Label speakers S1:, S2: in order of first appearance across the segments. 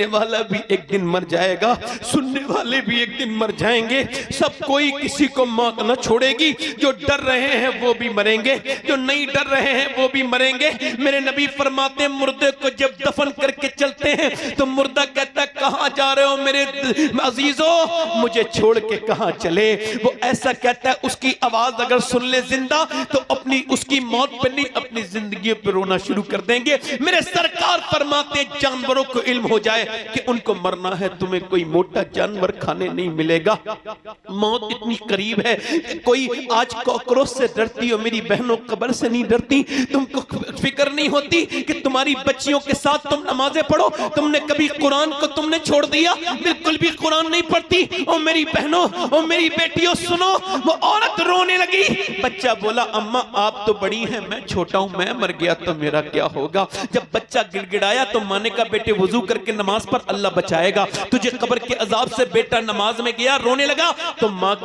S1: देखने वाला भी एक दिन मर जाएगा, सुनने वाले भी एक दिन मर जाएंगे। सब कोई किसी को मौत न छोड़ेगी। जो डर रहे हैं वो भी मरेंगे, जो नहीं डर रहे हैं वो भी मरेंगे। मेरे नबी फरमाते हैं मुर्दे को जब दफन करके चलते हैं तो मुर्दा कहता है कहां जा रहे हो मेरे अजीजों, मुझे छोड़ के कहां चले। वो ऐसा कहता है, उसकी आवाज अगर सुन ले जिंदा तो अपनी उसकी मौत पे नहीं अपनी जिंदगी पे रोना शुरू कर देंगे। मेरे सरकार फरमाते जानवरों को इल्म हो जाए कि उनको मरना है, तुम्हें कोई मोटा जानवर खाने नहीं मिलेगा। मौत इतनी करीब है। कोई आज कॉकरोच से डरती हो, मेरी बहनों कब्र से नहीं डरती। तुमको फिक्र नहीं होती कि तुम्हारी बच्चियों के साथ तुम नमाजें पढ़ो। तुमने कभी कुरान को तुमने छोड़ दिया? बिल्कुल भी कुरान नहीं पढ़ती। ओ मेरी बहनों, ओ मेरी बेटियों सुनो, वो औरत रोने लगी। बच्चा बोला अम्मा आप तो बड़ी हैं, मैं छोटा हूं, मैं मर गया तो मेरा क्या होगा। जब बच्चा गिड़गिड़ाया तो माँ ने कहा बेटे वुजू करके नमाज पर, अल्लाह बचाएगा तुझे कब्र के अजाब से। बेटा नमाज में गया, रोने लगा तो माँ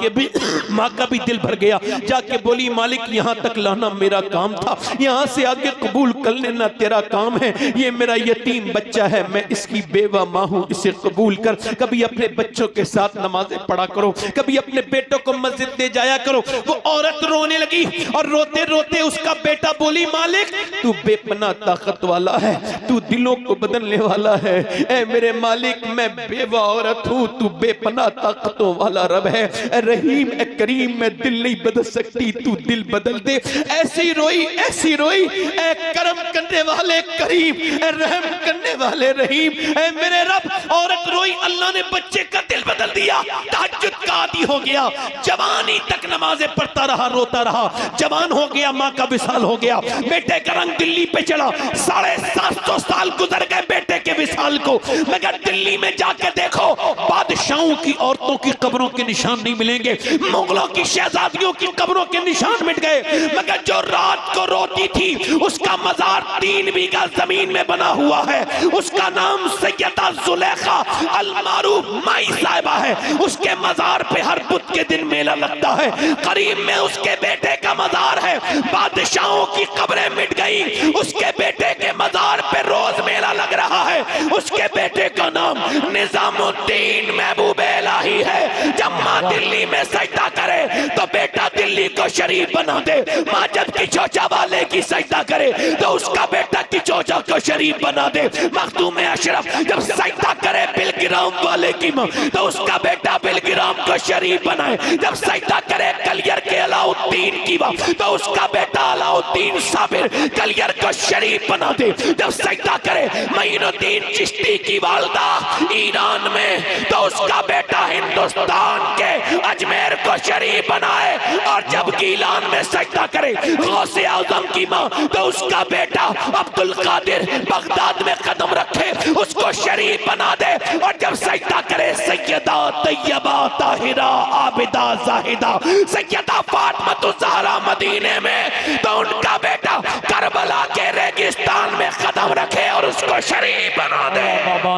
S1: का भी दिल भर गया। जाके बोली मालिक यहाँ तक लाना मेरा काम था, यहाँ से आगे कबूल कर लेना तेरा काम है। ये मेरा यतीम बच्चा है, मैं इसकी बेवा माँ हूँ, इसे कबूल कर। कभी अपने बच्चों के साथ नमाजें पढ़ा करो, कभी अपने बेटों को मस्जिद ले जाया करो। वो औरत रोने लगी और रोते रोते उसका बेटा बोली मालिक तू बेपना ताकत वाला है, तू दिलों को बदलने वाला है। ऐ मेरे मालिक मैं बेवा औरत हूँ, तू बेपना ताकतों वाला रब है। रहीम ए करीम मैं दिल नहीं बदल सकती, तू दिल बदल दे। ऐसी रोई ऐ करम करने वाले करीम, ऐ रहम करने वाले रहीम, ऐ मेरे रब। औरत रोई, अल्लाह ने बच्चे का दिल बदल दिया। तहज्जुद का आदी हो गया, जवानी तक नमाजें पढ़ता रहा, रोता रहा। जवान हो गया, माँ का विसाल हो गया। बेटे का रंग दिल्ली पे चढ़ा। 750 साल गुजर गए बेटे के विसाल को। मगर दिल्ली में जाके देखो बादशाहों की औरतों की कब्रों के निशान नहीं मिलेंगे, मुगलों की शहजादियों की कब्रों के निशान मिट गए। मगर जो रात को रोती थी उसका मजार 3 बीघा जमीन में बना हुआ है। उसका नाम सैयदा जुलेखा अल मारूफ माई साहिबा है। उसके मजार पे हर बुध के दिन मेला लगता है। करीब में उसके बेटे का मजार है। बादशाहों की कब्रें मिट गई, उसके बेटे के मजार पे रोज मेला लग रहा है। उसके बेटे का नाम निजामुद्दीन महबूब इलाही है। जब माँ दिल्ली में सजदा करे तो बेटा दिल्ली को शरीफ बना दे। माँ जब की चोचा वाले की सजदा करे तो उसका बेटा की चोचा को शरीफ बना दे। मखदूम अशरफ जब सजदा करे बिलगिराम वाले की माँ तो उसका बेटा बिलगिराम को शरीफ बनाए। जब सजदा करे कलियर के अलाउद्दीन की माँ तो उसका बेटा अलाउद्दीन साबिर कलियर को शरीफ बना दे। जब सजदा करे मईनुद्दीन चिश्ती की वालदा ईरान में तो उसका बेटा हिंदुस्तान के अजमेर को शरीफ बनाए। और जब गीलान में सजदा करे गौसे आजम की माँ तो उसका बेटा अब्दुल कादिर बगदाद में कदम रखे, उसको शरीफ बना दे। और जब सजदा करे सैयदा तैयबा ताहिरा आबिदा जाहिदा सैयदा फातिमा ज़हरा मदीने में तो उनका बेटा करबला के रेगिस्तान में कदम रखे और उसको शरीफ बना दे।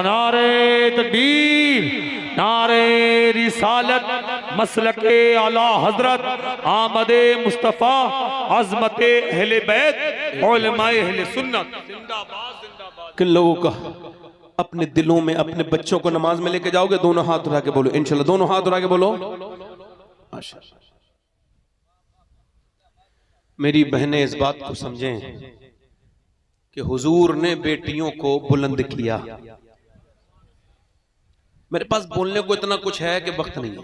S2: नारे तकबीर, नारे रिसालत, मसलके आला हजरत आमदे मुस्तफा, अजमते अहले बैत, उलमाए अहले सुन्नत जिंदाबाद जिंदाबाद।
S1: किन लोगों का अपने दिलों में अपने बच्चों को नमाज में लेके जाओगे? दोनों हाथ उठा के बोलो इंशाल्लाह, दोनों हाथ उठा के बोलो माशाअल्लाह। मेरी बहनें इस बात को समझें कि हुजूर ने बेटियों को बुलंद किया। मेरे पास बोलने को इतना कुछ है कि वक्त नहीं है।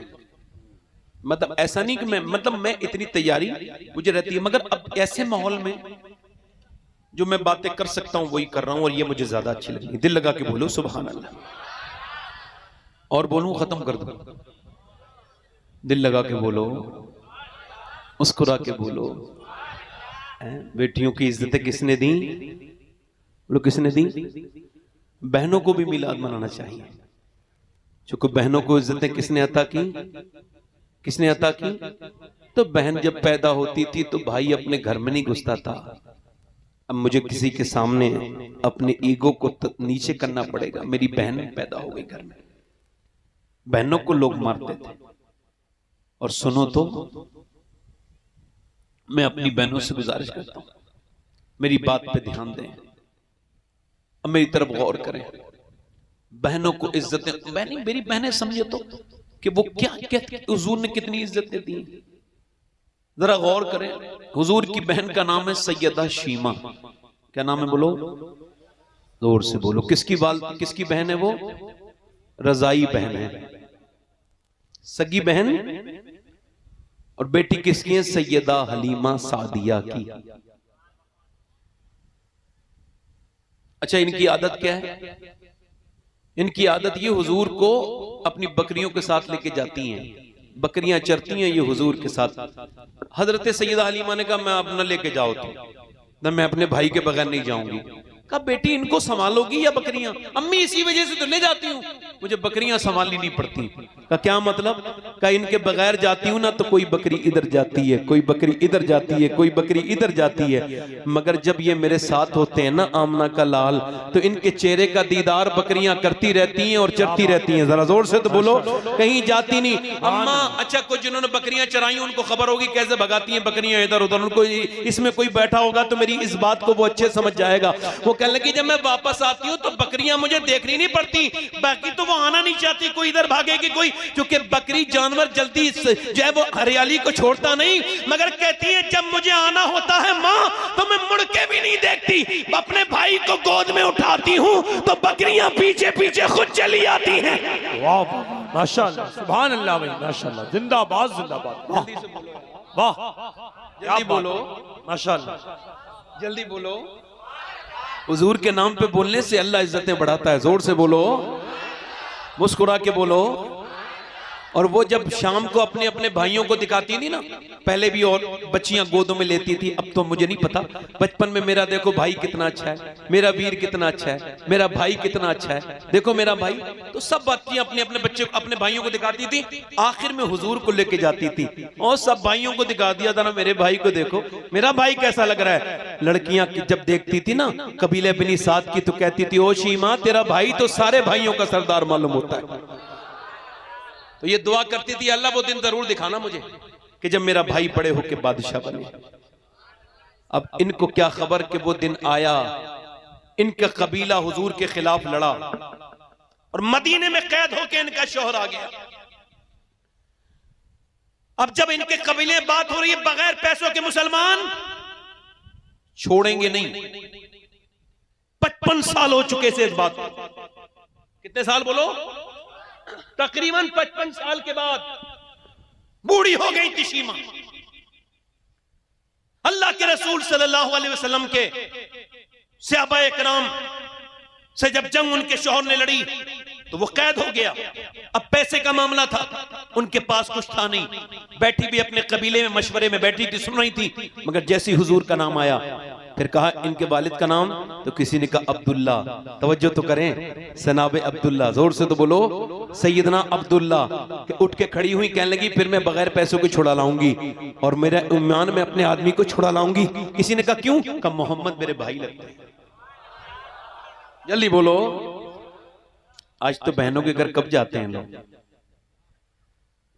S1: मतलब ऐसा नहीं कि मैं इतनी तैयारी मुझे रहती है, मगर अब ऐसे माहौल में जो मैं बातें कर सकता हूं वही कर रहा हूं और ये मुझे ज्यादा अच्छी लगी। दिल लगा के बोलो सुभान अल्लाह। और बोलूं खत्म कर दूं? दिल लगा के बोलो, मुस्कुरा के बोलो। बेटियों की इज्जतें किसने दी? बोलो किसने दी? बहनों को भी मिलाद मनाना चाहिए। क्योंकि बहनों को इज्जतें किसने अता की? किसने अता की? तो बहन जब पैदा होती थी तो भाई अपने घर में नहीं घुसता था। अब मुझे किसी के सामने अपने ईगो को नीचे करना पड़ेगा। मेरी बहन पैदा हो गई घर में, बहनों को लोग मारते थे। और सुनो तो मैं अपनी बहनों से गुजारिश करता हूं मेरी बात पे ध्यान दें, अब मेरी तरफ गौर करें। बहनों को इज्जतें, बहनी मेरी बहनें समझे तो कि वो क्या क्या हुजूर ने कितनी इज्जतें दी, जरा गौर करें। हुजूर की बहन का नाम है सैयदा शीमा। क्या नाम है बोलो, जोर से बोलो। किसकी बहन है वो? रजाई बहन है, सगी बहन। और बेटी किसकी है? सैयदा हलीमा सादिया की। अच्छा, इनकी आदत क्या है? इनकी आदत ये हुजूर को अपनी बकरियों के साथ लेके जाती हैं, बकरियां चरती हैं ये हुजूर के साथ। हजरत सैयदा हलीमा ने कहा मैं आप न लेके जाओ तो, ना मैं अपने भाई के बगैर नहीं जाऊंगी। कहा बेटी इनको संभालोगी या बकरियां? अम्मी इसी वजह से तो ले जाती हूँ, मुझे बकरियां संभालनी नहीं पड़ती। का क्या मतलब? का इनके बगैर जाती हूं ना तो कोई बकरी इधर जाती है, कोई बकरी इधर जाती है, कोई बकरी इधर जाती है, मगर जब ये मेरे साथ होते हैं ना आमना का लाल, तो इनके चेहरे का दीदार बकरियां करती रहती हैं और चरती रहती हैं। जरा जोर से तो बोलो, कहीं जाती नहीं। अम्मा अच्छा, कुछ जिन्होंने बकरियां चराई उनको खबर होगी कैसे भगाती हैं बकरियां इधर उधर, उनको इसमें कोई बैठा होगा तो मेरी इस बात को वो अच्छे समझ जाएगा। वो कहने लगी जब मैं वापस आती हूँ तो बकरियां मुझे देखनी नहीं पड़ती, बाकी तो वो आना नहीं चाहती, कोई इधर भागेगी कोई, क्योंकि बकरी जानवर जल्दी जो है वो हरियाली को छोड़ता नहीं, मगर कहती है जब मुझे आना होता है माँ तो मैं मुड़ के भी नहीं देखती, अपने भाई को गोद में उठाती हूँ तो बकरियां पीछे पीछे खुद चली आती हैं।
S2: वाह माशाअल्लाह, सुभान अल्लाह भाई, माशाअल्लाह, जिंदाबाद जिंदाबाद, वाह,
S1: जल्दी बोलो
S2: माशाअल्लाह,
S1: जल्दी बोलो। हुजूर के नाम पे बोलने से अल्लाह इज्जतें बढ़ाता है। जोर से बोलो, मुस्कुरा के बोलो। और वो जब शाम को अपने अपने भाइयों को दिखाती थी ना, पहले भी और बच्चियां गोदों में लेती थी, अब तो मुझे नहीं पता, बचपन में मेरा देखो भाई कितना अच्छा है, मेरा वीर कितना अच्छा है, मेरा भाई कितना अच्छा है, देखो मेरा भाई, तो सब बच्चियां अपने अपने बच्चे अपने भाइयों को दिखाती थी। आखिर में हुजूर को लेके जाती थी और सब भाइयों को दिखा दिया था ना, मेरे भाई को देखो, मेरा भाई कैसा लग रहा है। लड़कियां जब देखती थी ना कबीले बनी साद की, तो कहती थी ओ शीमा तेरा भाई तो सारे भाइयों का सरदार मालूम होता है। तो ये दुआ करती थी अल्लाह वो दिन जरूर दिखाना मुझे कि जब मेरा भाई बड़े होके बादशाह बने। अब इनको क्या खबर कि वो दिन आया, इनका कबीला हुजूर के खिलाफ लड़ा और मदीने में कैद होके इनका शोहर आ गया। अब जब इनके कबीले बात हो रही है, बगैर पैसों के मुसलमान छोड़ेंगे नहीं। 55 साल हो चुके से इस बात को। कितने साल बोलो? तकरीबन 55 साल के बाद बूढ़ी हो गई थी शीमा। अल्लाह के रसूल सल्लल्लाहु अलैहि वसल्लम के सहाबाए किराम से जब जंग उनके शौहर ने लड़ी तो वो कैद हो गया। अब पैसे का मामला था, उनके पास कुछ था नहीं, बैठी भी अपने कबीले में मशवरे में बैठी थी, सुन रही थी, मगर जैसे ही हुजूर का नाम आया, फिर कहा इनके वालिद का नाम, तो किसी ने कहा अब्दुल्ला। तवज्जो तो करें, सनाबे अब्दुल्ला, जोर से तो बोलो, सैयदना अब्दुल्ला। उठ के खड़ी हुई, कहने लगी फिर मैं बगैर पैसों के छुड़ा लाऊंगी और मेरा ईमान में अपने आदमी को छुड़ा लाऊंगी। किसी ने कहा क्यों? कहा मोहम्मद मेरे भाई लगते हैं। जल्दी बोलो। आज तो बहनों के घर कब जाते हैं लोग,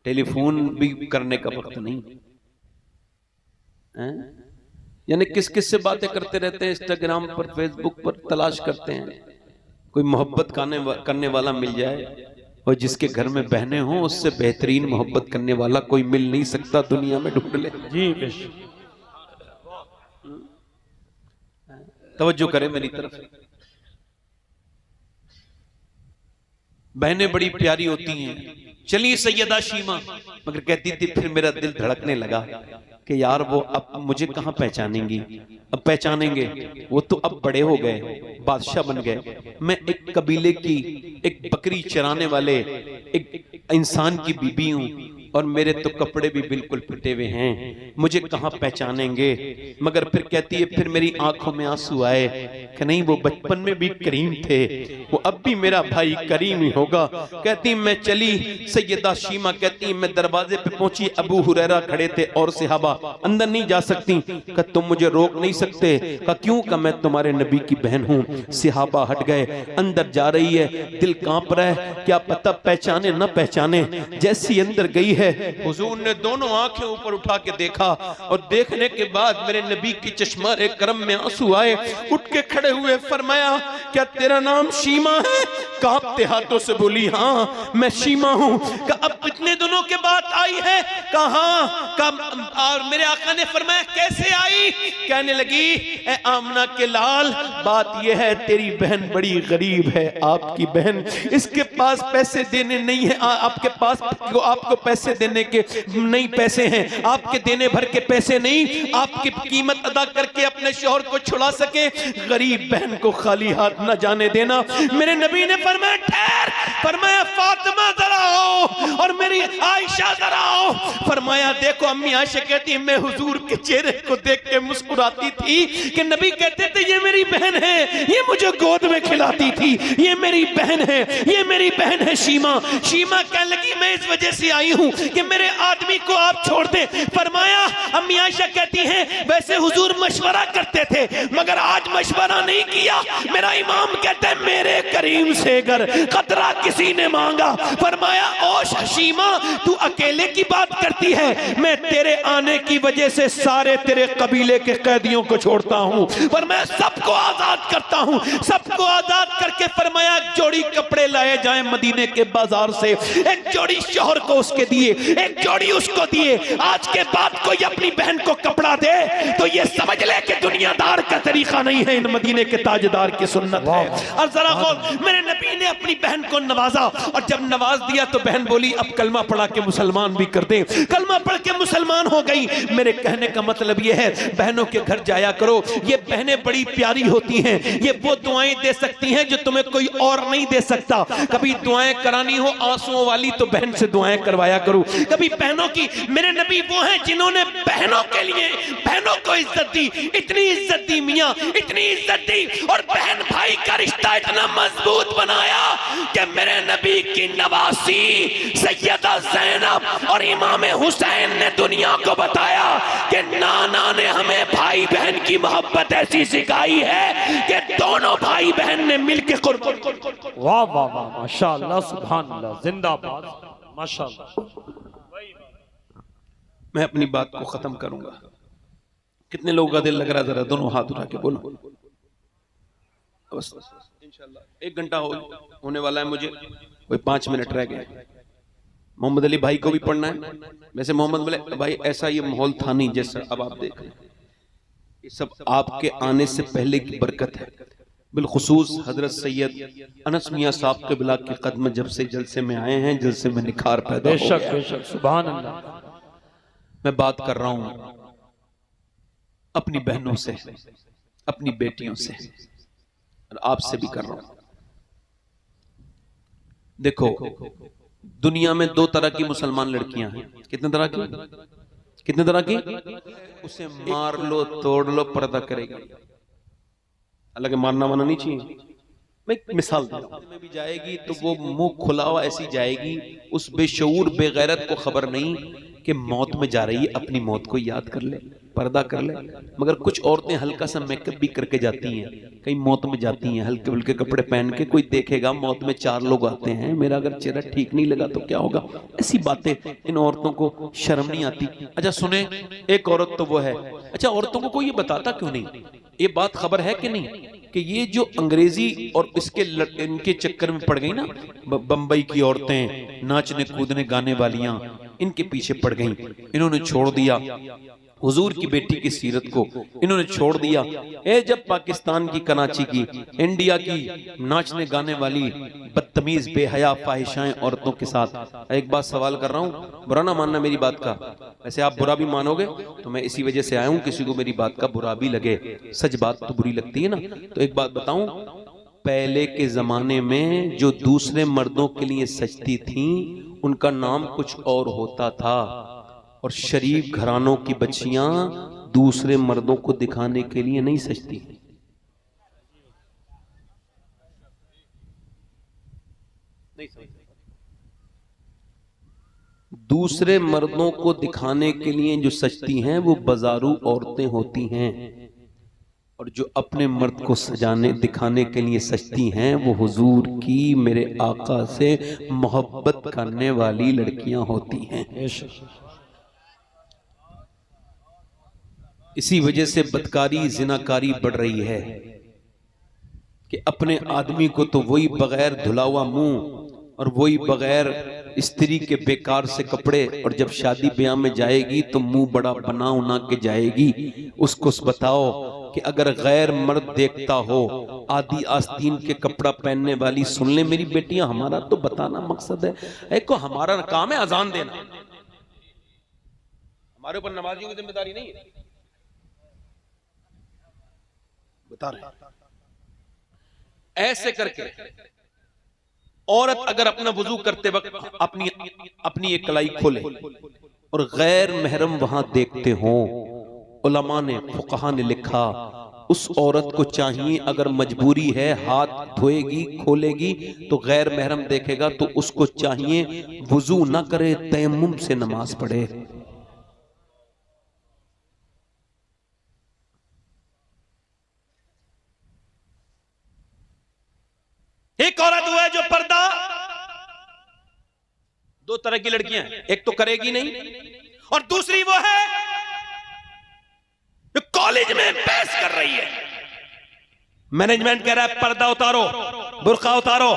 S1: टेलीफोन भी करने का वक्त नहीं है, यानी किस किस से बातें करते रहते हैं, इंस्टाग्राम पर फेसबुक पर तलाश करते हैं कोई मोहब्बत करने वाला मिल जाए, और जिसके घर में बहनें हों उससे बेहतरीन मोहब्बत करने वाला कोई मिल नहीं सकता दुनिया में, ढूंढ ले जी। तवज्जो करें मेरी तरफ। बहनें बड़ी प्यारी होती हैं। चलिए सैयदा शीमा, मगर कहती थी फिर मेरा दिल धड़कने लगा कि यार वो अब मुझे कहाँ पहचानेंगी, अब पहचानेंगे, वो तो अब बड़े हो गए, बादशाह बन गए, मैं एक कबीले की एक बकरी चराने वाले एक इंसान की बीबी हूँ और मेरे तो कपड़े भी बिल्कुल फटे हुए हैं, मुझे कहाँ पहचानेंगे। मगर फिर कहती है, फिर मेरी आंखों में आंसू आए कि नहीं वो बचपन में भी करीम थे, वो अब भी मेरा भाई करीम ही होगा। कहती मैं चली, सैयदा शीमा कहती मैं दरवाजे पे पहुंची, अबू हुरैरा खड़े थे और सहाबा, अंदर नहीं जा सकती। कहा तुम मुझे रोक नहीं सकते। कहा क्यों? कहा मैं तुम्हारे नबी की बहन हूँ। सहाबा हट गए, अंदर जा रही है, दिल कांप रहा है, क्या पता पहचाने न पहचाने। जैसी अंदर गई है, हुजूर ने दोनों आंखें ऊपर उठा के देखा और देखने के बाद मेरे नबी की चश्मारे करम में आंसू आए, उठ के खड़े खड़े हुए, फरमाया क्या तेरा नाम शीमा है? कांपते हाथों से बोली हाँ मैं शीमा हूँ। कहा अब इतने दिनों के बाद आई है? कहा और मेरे आका ने फरमाया कैसे आई? कहने लगी ए आमना के लाल, बात यह है तेरी बहन बड़ी गरीब है, आपकी बहन, इसके पास पैसे देने नहीं है, आपके पास आपको पैसे देने के नहीं पैसे हैं, आपके देने भर के पैसे नहीं, आपकी कीमत अदा करके अपने शौहर को छुड़ा सके, गरीब बहन को खाली हाथ न जाने देना। मेरे नबी ने फरमाया ठहर, फरमाया फातिमा जरा आओ और मेरी आयशा जरा आओ। फरमाया देखो अम्मी आयशा कहती है मैं हुजूर के चेहरे को देख के मुस्कुराती थी कि नबी कहते थे ये मेरी बहन है, ये मुझे गोद में खिलाती थी, ये मेरी बहन है, ये मेरी बहन है शीमा। शीमा कहने लगी मैं इस वजह से आई हूं कि मेरे आदमी को आप छोड़ दे। फरमाया अम्मी आयशा कहती हैं वैसे हुजूर मशवरा करते थे मगर आज मशवरा नहीं किया। मेरा इमाम कहता है मेरे करीम से अगर खतरा किसी ने मांगा, फरमाया ओ शीमा तू अकेले की बात करती है, मैं तेरे आने की वजह से सारे तेरे कबीले के कैदियों को छोड़ता हूं, पर मैं सबको आजाद करता हूं। सबको आजाद करके फरमाया जोड़ी कपड़े लाए जाए मदीने के बाजार से, एक जोड़ी शौहर को उसके दिए, एक जोड़ी उसको दिए। आज के बाद कोई अपनी बहन को कपड़ा दे तो ये समझ ले कि दुनियादार का तरीका नहीं है, इन मदीने के ताजदार की सुन्नत है। और जरा गौर, मेरे नबी ने अपनी बहन को नवाजा और जब नवाज दिया तो बहन बोली अब कलमा पढ़ा के मुसलमान भी कर दे। कलमा पढ़ के मुसलमान हो गई। मेरे कहने का मतलब यह है बहनों के घर जाया करो, ये बहनें बड़ी प्यारी होती हैं, ये वो दुआएं दे सकती हैं जो तुम्हें कोई और नहीं दे सकता। कभी दुआएं करानी हो आंसुओं वाली तो बहन से दुआएं करवाया करो। कभी बहनों की, मेरे नबी वो हैं जिन्होंने बहनों के लिए बहनों को इज्जत दी, इतनी इज्जत दी मियां, इतनी इज्जत दी और बहन भाई का रिश्ता इतना मजबूत बनाया कि मेरे नबी की नवासी सैयदा ज़ैनब और इमाम हुसैन ने दुनिया को बताया कि नाना ने हमें भाई बहन की मोहब्बत ऐसी सिखाई है कि दोनों भाई बहन ने मिलकर
S2: वाह वाह वाह माशाअल्लाह सुभान अल्लाह जिंदाबाद माशाअल्लाह।
S1: मैं अपनी बात को खत्म करूंगा। कितने लोगों का दिल लग रहा है जरा दोनों हाथ उठा के बोलो। बस इंशाल्लाह 1 घंटा होने वाला है, मुझे कोई 5 मिनट रह गए। मोहम्मद अली भाई को भी पढ़ना है। वैसे मोहम्मद भाई ऐसा ये माहौल था नहीं जैसा अब आप देख रहे हैं, ये सब आपके आने से पहले की बरकत है। बिलखुसूस हजरत सैयद अनस मियां साहब के बिला के कदम जब से जलसे में आए हैं, जलसे में निखार पैदा हो गया।
S2: बेशक सुभान अल्लाह।
S1: मैं बात कर रहा हूं अपनी बहनों से, अपनी बेटियों से और आपसे भी कर रहा हूं। देखो दुनिया में 2 तरह की मुसलमान लड़कियां हैं। कितने तरह की? कितने तरह की? उसे मार लो तोड़ लो पर्दा करेगी। हालांकि मारना वाना नहीं चाहिए। मैं एक मिसाल दूं, में भी जाएगी तो वो मुंह खुला हुआ ऐसी जाएगी, उस बेशऊर बेगैरत को खबर नहीं कि मौत में जा रही है, अपनी मौत को याद कर ले, पर्दा कर ले। मगर कुछ औरतें हल्का सा मेकअप भी करके जाती हैं, कहीं मौत में जाती हैं, हल्के फुल्के कपड़े पहन के। कोई देखेगा मौत में 4 लोग आते हैं, मेरा अगर चेहरा ठीक नहीं लगा तो क्या होगा। ऐसी बातें इन औरतों को शर्म नहीं आती। अच्छा सुने, एक औरत तो वो है, अच्छा औरतों को कोई ये बताता क्यों नहीं, ये बात खबर है कि नहीं कि ये जो अंग्रेजी और इसके इनके चक्कर में पड़ गई ना, बंबई की औरतें नाचने कूदने गाने वालियां, इनके पीछे पड़ गई। इन्होंने छोड़ दिया हुजूर की बेटी की सीरत को, इन्होंने छोड़ दिया। जब पाकिस्तान की कराची की, इंडिया की नाचने गाने वाली बदतमीज बेहया फाहिशाएं औरतों के साथ। एक बात सवाल कर रहा हूं, बुरा ना मानना मेरी बात का, वैसे आप बुरा भी मानोगे तो मैं इसी वजह से आया हूं, किसी को मेरी बात का बुरा भी लगे, सच बात तो बुरी लगती है ना। तो एक बात बताऊं, पहले के जमाने में जो दूसरे मर्दों के लिए सजती थी उनका नाम कुछ और होता था, और शरीफ घरानों की बच्चियां दूसरे मर्दों को दिखाने के लिए नहीं सजती। दूसरे मर्दों को दिखाने के लिए जो सजती हैं वो बाजारू औरतें होती हैं, और जो अपने मर्द को सजाने दिखाने के लिए सजती हैं वो हुजूर की, मेरे आका से मोहब्बत करने वाली लड़कियां होती हैं। इसी वजह से बदकारी जिनाकारी बढ़ रही है। कि अपने आदमी को तो वही बगैर धुला हुआ मुंह और वही बगैर स्त्री के बेकार से कपड़े, और जब शादी ब्याह में जाएगी तो मुंह बड़ा बना उना के जाएगी। उसको बताओ कि अगर गैर मर्द देखता हो आदि आस्तीन के कपड़ा पहनने वाली, सुन ले मेरी बेटियां, हमारा तो बताना मकसद है, एक को हमारा काम है अजान देना, हमारे ऊपर नमाजियों की जिम्मेदारी नहीं है। बता रहे ऐसे करके औरत अगर अपना वुजू करते वक्त अपनी एक कलाई खोले और गैर महरम वहां देखते हो, उलमा ने फुकहा ने लिखा उस औरत को चाहिए अगर मजबूरी है हाथ धोएगी खोलेगी तो गैर महरम देखेगा तो उसको चाहिए वुजू ना करे, तयम्मुम से नमाज पढ़े। एक औरत वो है जो पर्दा, दो तरह की लड़कियां हैं, एक तो करेगी नहीं और दूसरी वो है जो कॉलेज में बहस कर रही है। मैनेजमेंट कह रहा है पर्दा उतारो, बुर्का उतारो,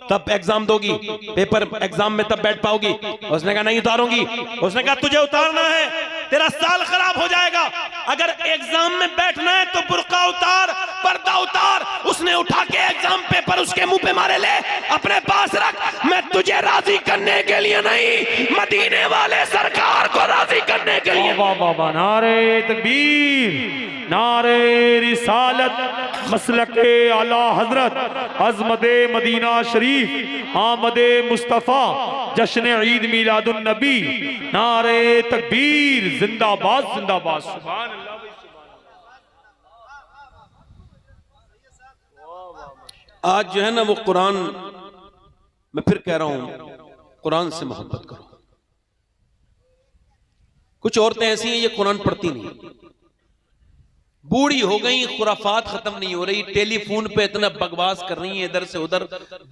S1: तब एग्जाम दोगी, पेपर एग्जाम में तब बैठ पाओगी। उसने कहा नहीं उतारूंगी। उसने कहा तुझे उतारना है, तेरा साल खराब हो जाएगा, अगर एग्जाम में बैठना है तो बुर्का उतार, पर्दा उतार। उसने उठा के एग्जाम पेपर उसके मुंह पे मारे, ले अपने पास रख, मैं तुझे राजी करने के लिए नहीं, मदीने वाले सरकार को राजी करने के लिए।
S2: बाबा नारे तकबीर, नारे रिसालत, मसलके आला हजरत, अज़मते मदीना शरीफ, आमदे मुस्तफ़ा, जश्न ईद मिलादुन नबी, नारे तकबीर, जिंदाबाद जिंदाबाद। सुभान अल्लाह।
S1: आज जो है ना वो कुरान, मैं फिर कह रहा हूं कुरान से मोहब्बत करो। कुछ औरतें ऐसी हैं ये कुरान पढ़ती नहीं, बूढ़ी हो गई, खुराफात खत्म नहीं हो रही, टेलीफोन पे इतना बकवास कर रही है इधर से उधर।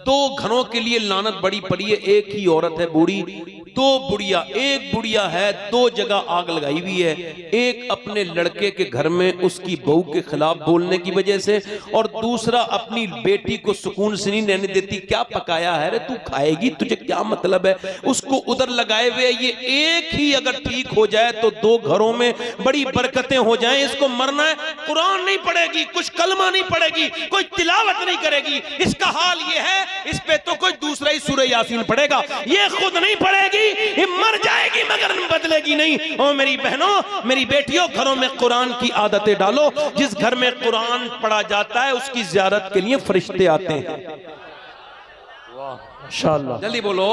S1: दो घरों के लिए लानत बड़ी पड़ी है, एक ही औरत है बूढ़ी, दो बुढ़िया, एक बुढ़िया है दो जगह आग लगाई हुई है, एक अपने लड़के के घर में उसकी बहू के खिलाफ बोलने की वजह से, और दूसरा अपनी बेटी को सुकून से नहीं रहने देती। क्या पकाया है रे, तू खाएगी, तुझे क्या मतलब है, उसको उधर लगाए हुए। ये एक ही अगर ठीक हो जाए तो दो घरों में बड़ी बरकतें हो जाएं। इसको मरना है, कुरान नहीं पढ़ेगी, कुछ कलमा नहीं पढ़ेगी, कोई तिलावत नहीं करेगी, इसका हाल ये है, इस पे तो कोई दूसरा ही सूरह यासीन पढ़ेगा, ये खुद नहीं पढ़ेगी, ये मर जाएगी मगर बदलेगी नहीं। ओ मेरी बहनों मेरी बेटियों, घरों में कुरान की आदतें डालो। जिस घर में कुरान पढ़ा जाता है उसकी ज़ियारत के लिए फरिश्ते आते हैं।
S2: माशाअल्लाह,
S1: जल्दी बोलो।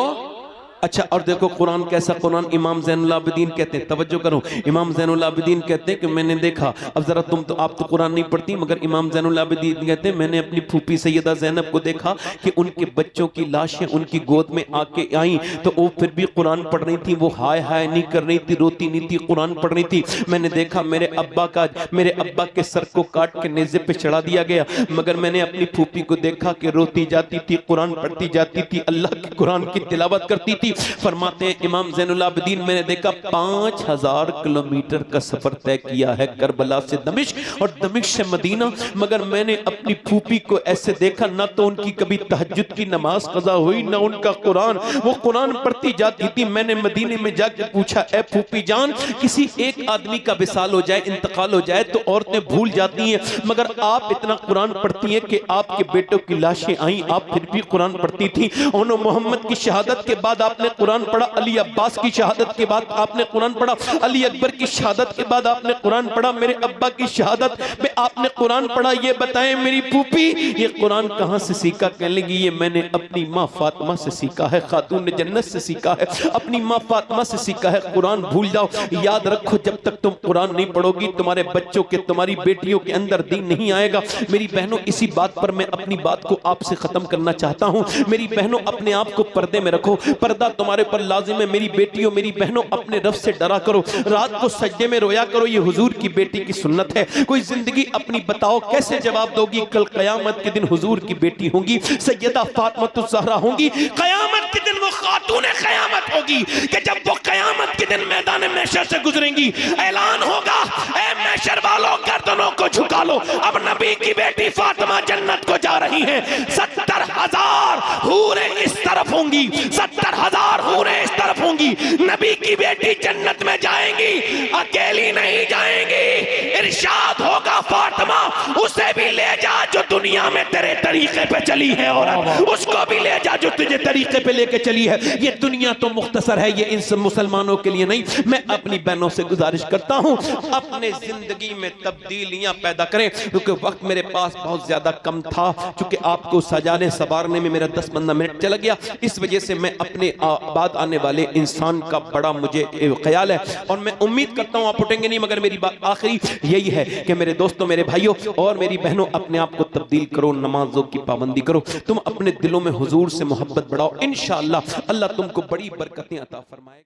S1: अच्छा, और देखो कुरान कैसा, कुरान इमाम ज़ैनुल आबिदीन कहते हैं, तवज्जो करो, इमाम ज़ैनुल आबिदीन कहते हैं कि मैंने देखा, अब जरा तुम तो, आप तो कुरान नहीं पढ़ती, मगर इमाम ज़ैनुल आबिदीन कहते हैं मैंने अपनी फूफी सैयदा ज़ैनब को देखा कि उनके बच्चों की लाशें उनकी गोद में आके आई तो वो फिर भी कुरान पढ़ रही थी, वो हाय हाय नहीं कर रही थी, रोती नहीं थी, कुरान पढ़ रही थी। मैंने देखा मेरे अब्बा के सर को काट के नेज़े पे चढ़ा दिया गया, मगर मैंने अपनी फूफी को देखा कि रोती जाती थी, कुरान पढ़ती जाती थी, अल्लाह के कुरान की तिलावत करती थी। फरमाते हैं इमाम ज़ैनुल आबिदीन, मैंने देखा 5000 किलोमीटर का सफर तय किया है करबला से दमिश्क और दमिश्क से मदीना, मगर मैंने अपनी फूफी को ऐसे देखा, ना तो उनकी कभी तहज्जुद की नमाज कज़ा हुई, ना उनका कुरान, वो कुरान पढ़ती जाती थी। मैंने मदीने में जाकर पूछा, ए फूफी जान, किसी एक आदमी का विसाल हो जाए, इंतकाल हो जाए तो औरतें भूल जाती हैं, मगर आप इतना कुरान पढ़ती हैं कि आपके बेटों की लाशें आई, आप फिर भी कुरान पढ़ती थी। उन्होंने मोहम्मद की शहादत के बाद आपने कुरान पढ़ा, अली अब्बास की शहादत के बाद आपने कुरान पढ़ा, अली अकबर की शहादत के बाद आपने कुरान पढ़ा, मेरे अब्बा की शहादत में आपने कुरान पढ़ा। ये बताएं मेरी फूफी, ये कुरान कहां से सीखा? कहने लगी ये मैंने अपनी माँ फातिमा से सीखा है, खातून जन्नत से सीखा है, अपनी माँ फातिमा से सीखा है। कुरान भूल जाओ, याद रखो जब तक तुम कुरान नहीं पढ़ोगी तुम्हारे बच्चों के, तुम्हारी बेटियों के अंदर दीन नहीं आएगा। मेरी बहनों, इसी बात पर मैं अपनी बात को आपसे खत्म करना चाहता हूं। मेरी बहनों, अपने आप को पर्दे में रखो, पर्दा पर्दा तुम्हारे पर लाजिम है। मेरी बेटियों, मेरी बहनों, अपने रब से डरा करो, रात को सजदे में रोया करो। ये हुजूर की बेटी की सुन्नत है। कोई जिंदगी अपनी बताओ कैसे जवाब दोगी? कल कयामत के दिन हुजूर की बेटी होंगी, सैयदा फातिमा ज़हरा होंगी। कयामत के दिन वो खातून कयामत होगी कि जब वो कयामत के दिन मैदान महशर से गुजरेंगी, ऐलान होगा, ऐ महशर वालों गर्दनों को झुका लो, अब नबी की बेटी फातिमा जन्नत को जा रही है। 70,000 हूरें इस तरफ होंगी, 70,000 हूरें इस तरफ होंगी। नबी की बेटी जन्नत में जाएंगी, अकेली नहीं जाएंगी। इरशाद होगा, फातिमा उसे भी ले जा जो दुनिया में तेरे तरीके पे चली है, औरत उसको भी ले जा जो तुझे तरीके पे लेके चली है। ये दुनिया तो मुख्तसर है, ये इन सब मुसलमानों के लिए नहीं। मैं अपनी बहनों से गुजारिश करता हूं, अपने जिंदगी में तब्दीलियां पैदा करें, क्योंकि वक्त मेरे पास बहुत ज्यादा कम था। चूंकि आपको सजाने संवारने में मेरा 10-15 मिनट चला गया, इस वजह से मैं अपने बाद आने वाले इंसान का बड़ा मुझे ख्याल है, और मैं उम्मीद करता हूं आप उठेंगे नहीं। मगर मेरी बात आखिरी यही है कि मेरे दोस्तों, मेरे भाइयों और मेरी बहनों, अपने आप को तब्दील करो, नमाजों की पाबंदी करो, तुम अपने दिलों में हुजूर से मोहब्बत बढ़ाओ। इंशाअल्लाह अल्लाह तुमको बड़ी बरकतें अता फरमाएगा।